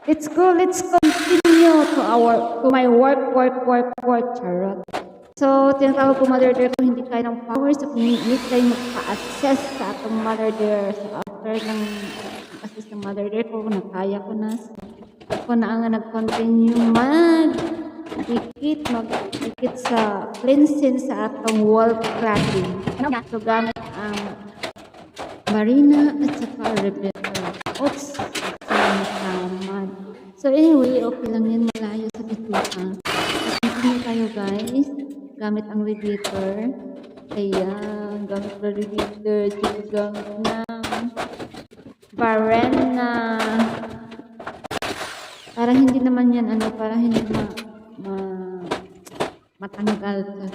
Let's continue to my work, charot. So, tinatawag ko mother dear kung hindi kaya ng power. So, kung hindi kayo magpa-assess sa atong mother dear. So, after ng assess ng mother dear ko, nakaya ko na. Ako na ang nag-continue magdikit sa cleansing sa atong wall cladding. So, gamit ang Marina at saka Rebecca. Oops! So anyway, okay lang yan, malayo sa bituka. Continue tayo guys, gamit ang radiator. Ayan, gamit ang radiator, gamit ng Varena. Para hindi naman yan, para hindi matanggal ka.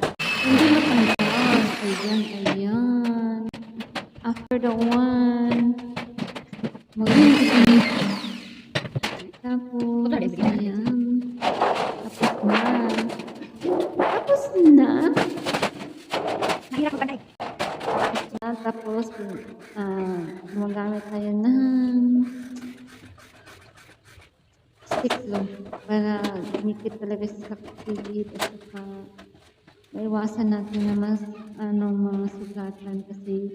Hindi matanggal. Ayan. After the one, tapos, ayan. Tapos na. Tapos, gumagamit tayo ng stick lang para dumikit talaga sa pilit at saka maiwasan natin na mas mga sugatan kasi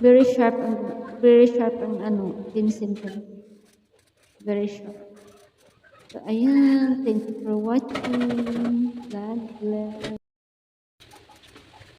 very sharp ang pinsin ko. Very sharp. So, ayan. Thank you for watching. God bless.